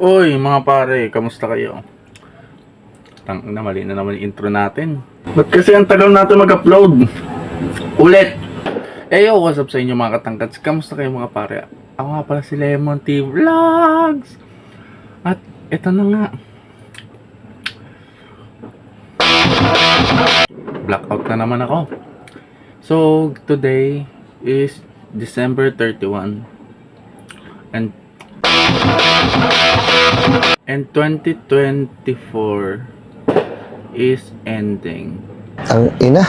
Oy mga pare, kamusta kayo? Mali na naman yung intro natin. Ba't kasi ang tagal natin mag-upload? Ulit! Yo, what's up sa inyo mga katangkads? Kamusta kayo mga pare? Ako nga pala si Lemon T Vlogs! At eto na nga. Blackout na naman ako. So, today is December 31. And 2024 is ending. Ang ina,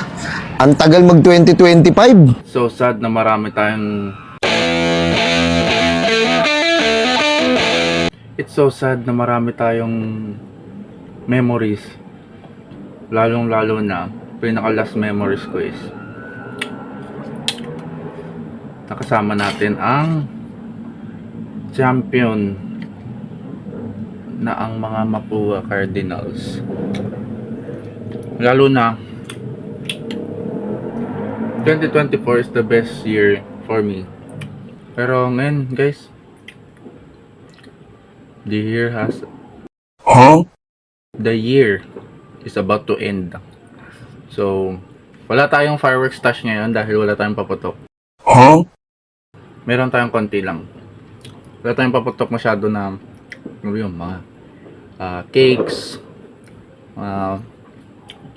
ang tagal mag 2025. So sad na marami tayong It's so sad na marami tayong memories. Lalong-lalo na pinaka-last memories ko is nakasama natin ang champion na ang mga Mapua Cardinals. Lalo na 2024 is the best year for me. Pero ngayon guys, the year is about to end. So wala tayong fireworks stash ngayon dahil wala tayong paputok. Meron tayong konti lang. Wala tayong paputok masyado na mga cakes,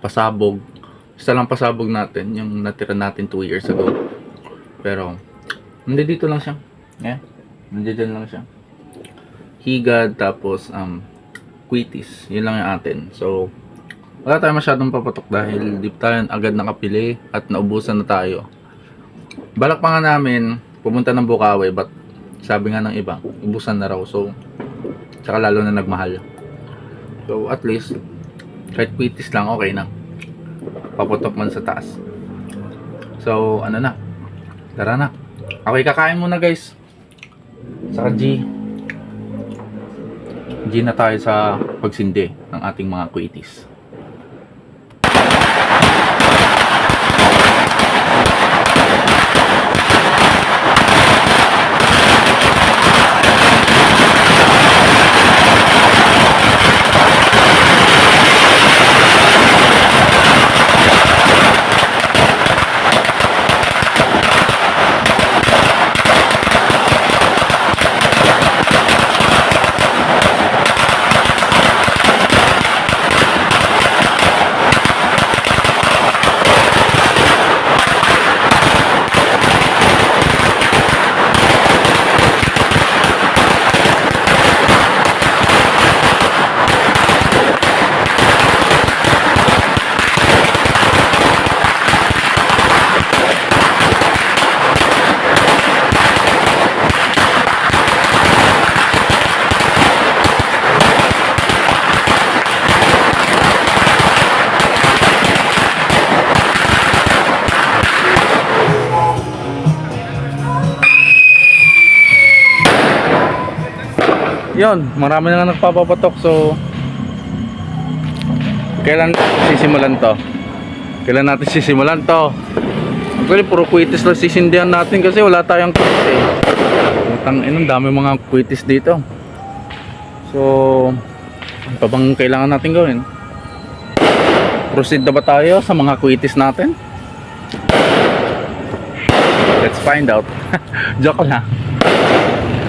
pasabog. Isa lang pasabog natin, yung natira natin 2 years ago. Pero nandito lang siya. Nandito lang siya. Higad, tapos quitis. Yun lang yung atin. So wala tayong masyadong paputok dahil di tayo agad nakapili at naubusan na tayo. Balak pa nga namin pumunta ng Bukawi, but sabi nga ng iba, ubusan na raw. So tsaka lalo na nagmahal. So at least kahit quitis lang, okay na. Paputok man sa taas. So ano na, tara na. Okay, kakain muna guys. Saka G na tayo sa pagsindi ng ating mga quitis. Yun, marami na nga nagpapapatok. So kailan sisimulan to? Kailan natin sisimulan to? Actually, puro quitis lang sisindihan natin kasi wala tayong quitis eh. Ang dami mga quitis dito. So ano pa bang kailangan natin gawin? Proceed na ba tayo sa mga quitis natin? Let's find out. Joke lang.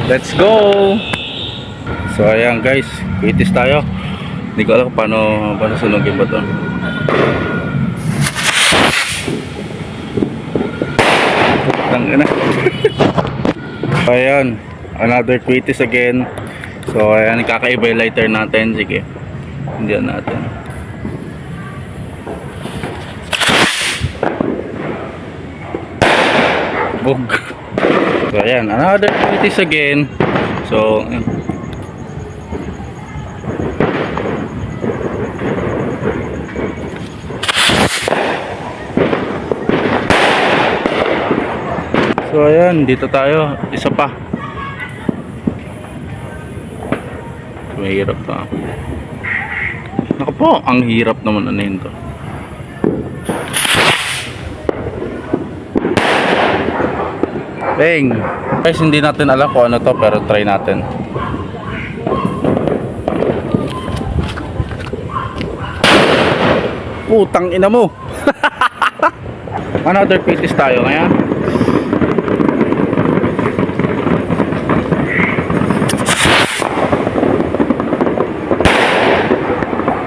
Let's go! So ayan guys, quitis tayo. Hindi ko alam paano sunugin ba ito. Tangina. Ayan, another quitis again. So ayan, kakaiba yung lighter natin. Sige, hindihan natin. Boom. So ayan, another quitis again. So ayan. So ayan, dito tayo, isa pa. Mahirap to. Naku po, ang hirap naman anahin to. Bang! Guys, hindi natin alam kung ano to, pero try natin. Putang ina mo. Another quitis tayo ngayon.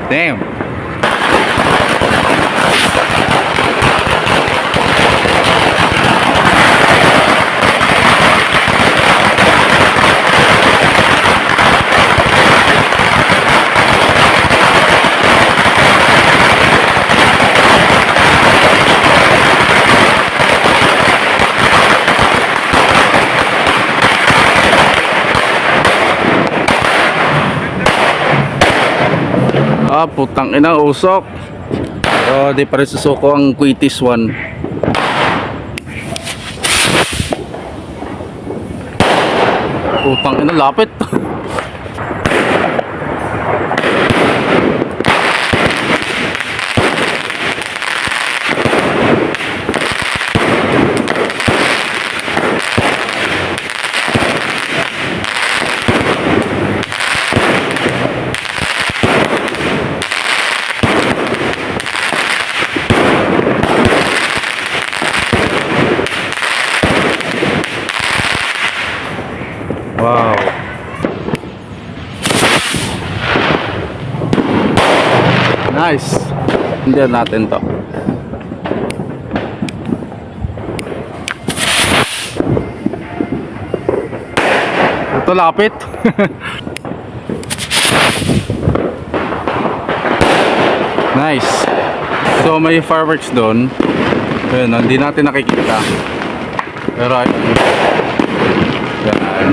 Damn. Ah, putang ina, usok. Pero di pa rin susuko ang quitis 1. Putang ina, lapit. Wow. Nice. Hindi natin to. Ito lapit. Nice. So may fireworks doon. Ayun, hindi natin nakikita. Pero ayun. Yan.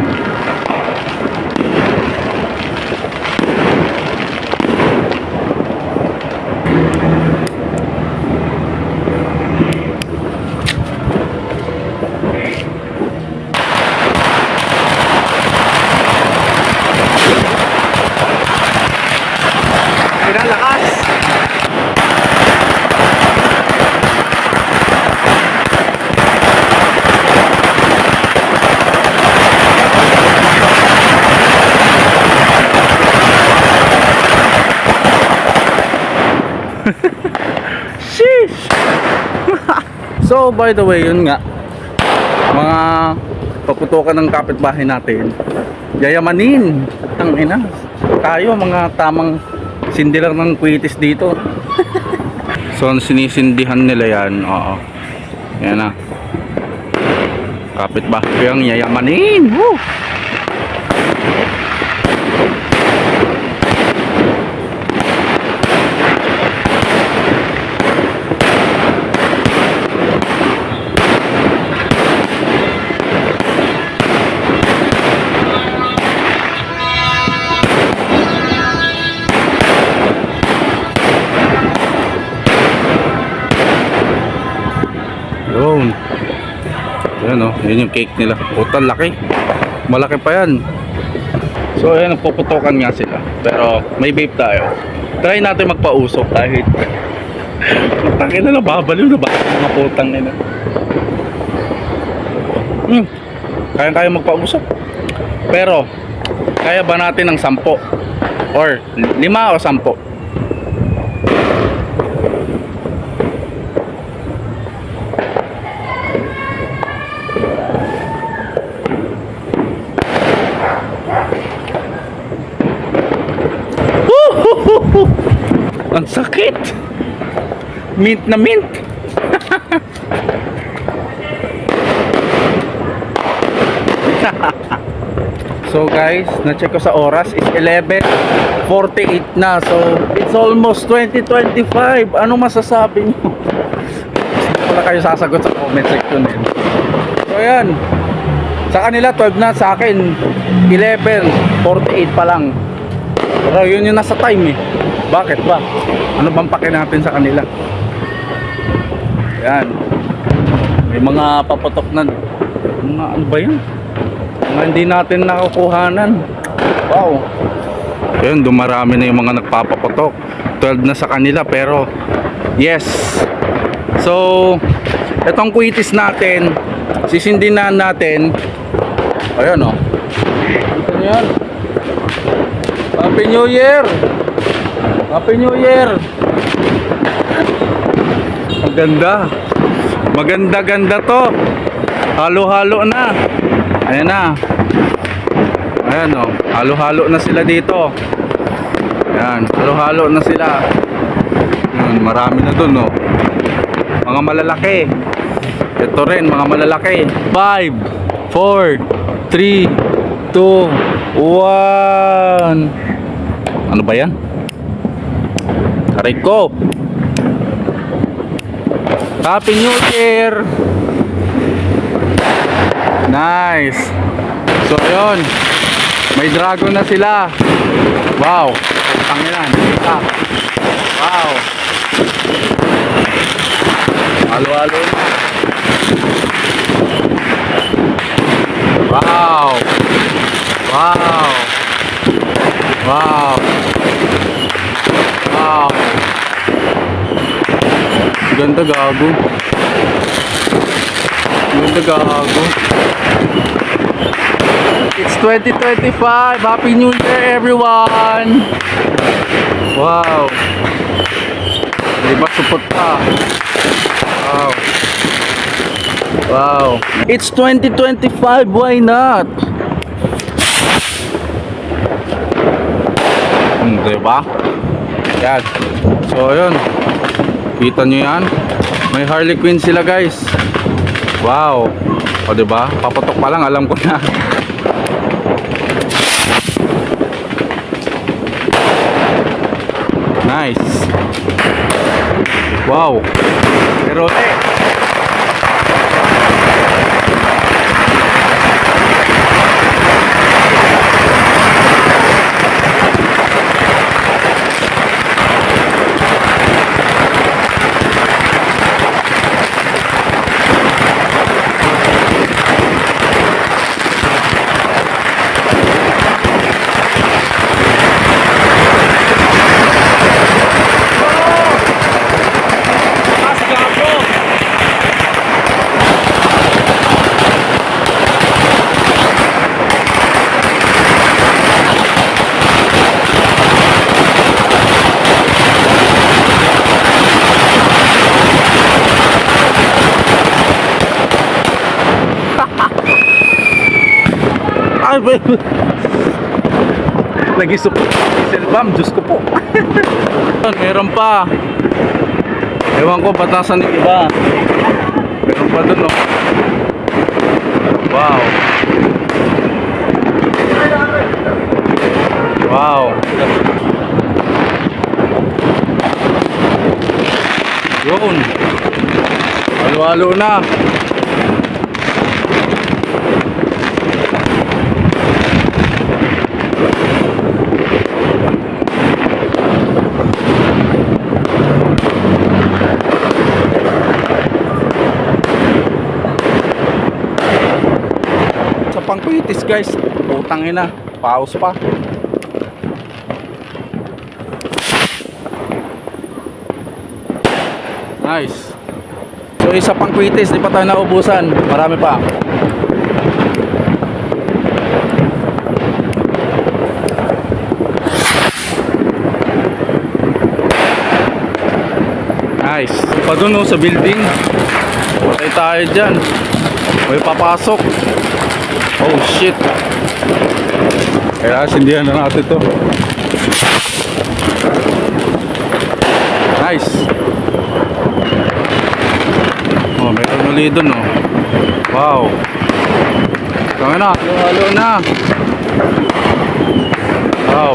Pinalakas. Sheesh. So by the way, yun nga, mga paputukan ng kapitbahay natin, yayamanin. Ang ina, tayo mga tamang sindi lang ng quitis dito. So sinisindihan nila yan. Oo, yan na, kapitbahay ang yayamanin. Woo! Yun. Yan o, yun yung cake nila. Puta, laki. Malaki pa yan. So ayan, puputokan nga sila. Pero may vape tayo. Try natin magpausok kahit putangin na lang, babaliw na ba mga putang nila. Kaya magpausok. Pero kaya ba natin ng 10 or 5 o 10? Ang sakit. Mint na mint. So guys, na-check ko sa oras is 11:48 na. So it's almost 2025. Ano masasabi nyo? Wala kayo sasagot sa comment section eh. So ayan, sa kanila 12 na, sa akin 11:48 pa lang. Pero yun yung nasa time eh. Bakit ba? Ano bang pake natin sa kanila? Yan. May mga paputok na. Mga ano ba yan? Mga hindi natin nakukuhanan. Wow. Yun, dumarami na yung mga nagpapaputok. 12 na sa kanila pero yes. So itong quitis natin, sisindihan natin. Ayan o. Ito nyo yan. Happy New Year! Happy New Year! Ganda. Maganda-ganda to. Halo-halo na. Ayan na. Ayan o. Halo-halo na sila dito. Ayan. Halo-halo na sila. Ayan, marami na dun o. Mga malalaki. Ito rin, mga malalaki. 5, 4, 3, 2, 1. Ano ba yan? Aray ko. Happy New Year. Nice. So yun, may dragon na sila. Wow. Tangina, nakita. Wow. Halo-halo na. Wow. Wow. Wow. Wow. Ganda gago. Ganda gago. It's 2025. Happy New Year, everyone. Wow. Diba support ka? Wow. Wow. It's 2025. Why not? Diba? Yan. So yun. Kita nyo yan? May Harley Quinn sila guys. Wow. O diba? Papatok pa lang alam ko na. Nice. Wow. Pero nag-isip diesel bomb, Diyos ko po. Meron pa. Ewan ko ba't nasan yung iba. Meron pa dun oh. Wow. Wow. Yun. Halo-halo na. Pangkuitis guys, putang ina, paus pa. Nice. So isa pang kuitis, di pa tayo naubusan, marami pa. Nice. Pa dun oh, sa building. Patay tayo dyan. May papasok. Oh shit. Kaya sindihan na natin to. Nice. Oh, meron ulit dun oh. Wow. Kaya na, halo na. Wow.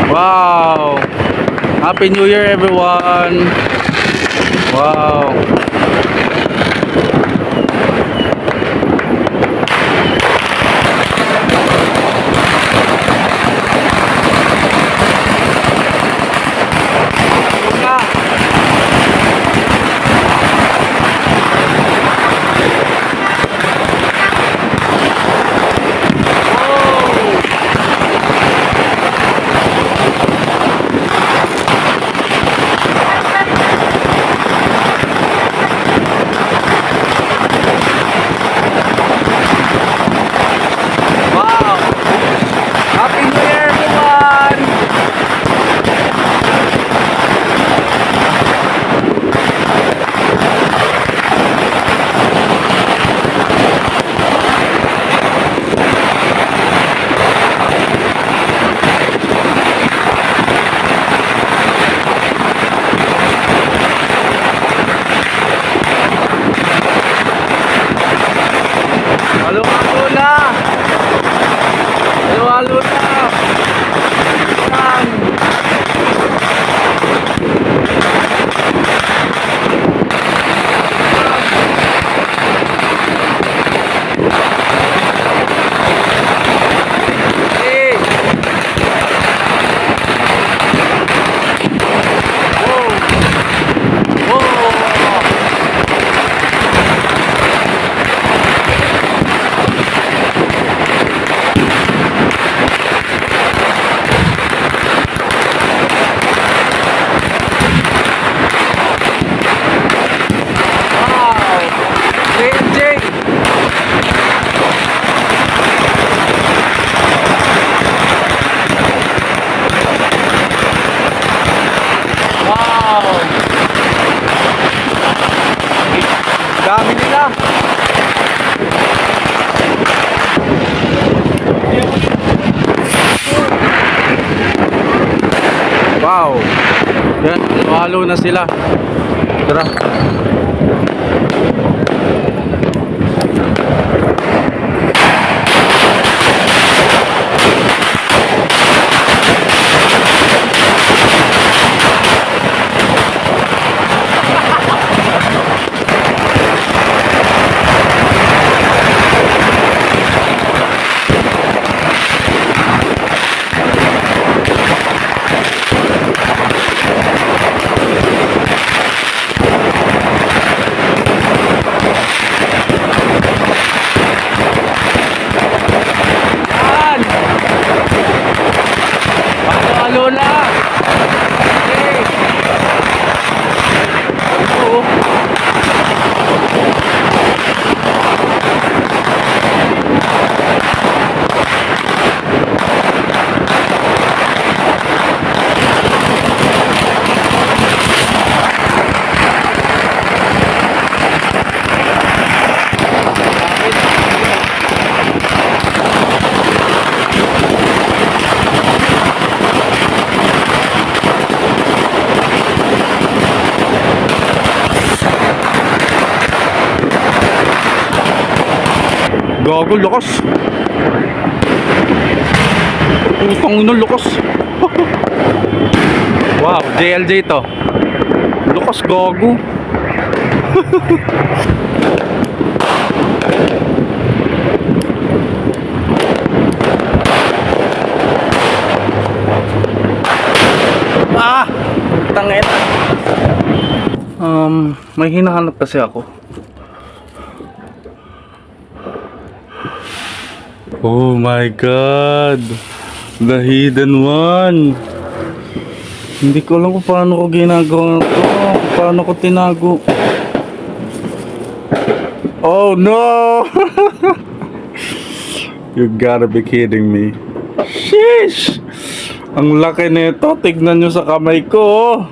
Wow. Happy New Year everyone. Wow. Halo-halo na! Halo-halo na! Yan! Hey! Whoa! Whoa! Dami nila. Wow. Yan, halo na sila. Tara. Halo na! Okay! Ito. Gago, lakas. Putang ina, lakas. Wow, JLJ to. Lakas, gago. Ah! Tangin. May hinahanap kasi ako. Oh my God! The hidden one! Hindi ko alam kung paano ko ginagawa ito. Kung paano ko tinago. Oh no! You gotta be kidding me. Sheesh! Ang laki nito. Tignan nyo sa kamay ko.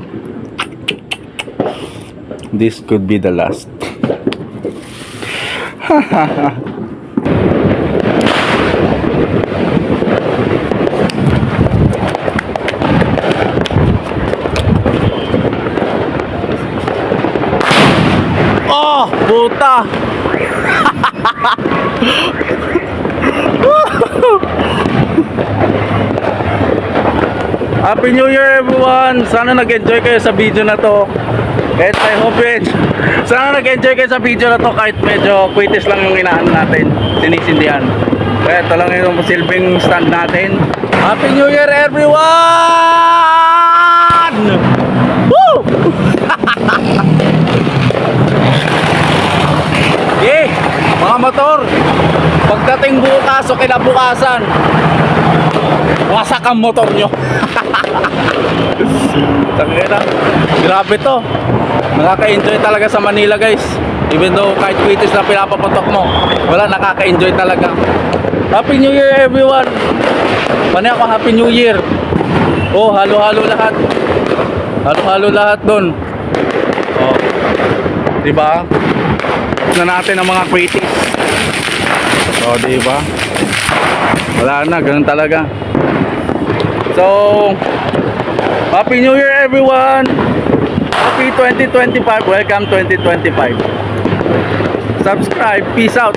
This could be the last. Oh, puta! Happy New Year everyone! Sana nag-enjoy kayo sa video na to. Kahit I hope it. Sana nag-enjoy kayo sa video na to kahit medyo quitis lang yung inaano natin. Sinisindihan. Kaya ito lang yung silbing stand natin. Happy New Year everyone! Woo! Yeah, mga motor, pagdating bukas o kinabukasan, wasak ang motor nyo. Tangina, grabe to. Nakaka-enjoy talaga sa Manila guys. Even though kahit quitis na pinapaputok mo, wala, nakaka-enjoy talaga. Happy New Year everyone. Panay ako, Happy New Year. Oh, halo-halo lahat. Halo-halo lahat dun. Oh, diba? Na natin ang mga quitis. So, diba? Wala na, ganun talaga. So, Happy New Year everyone! Happy 2025! Welcome 2025! Subscribe! Peace out!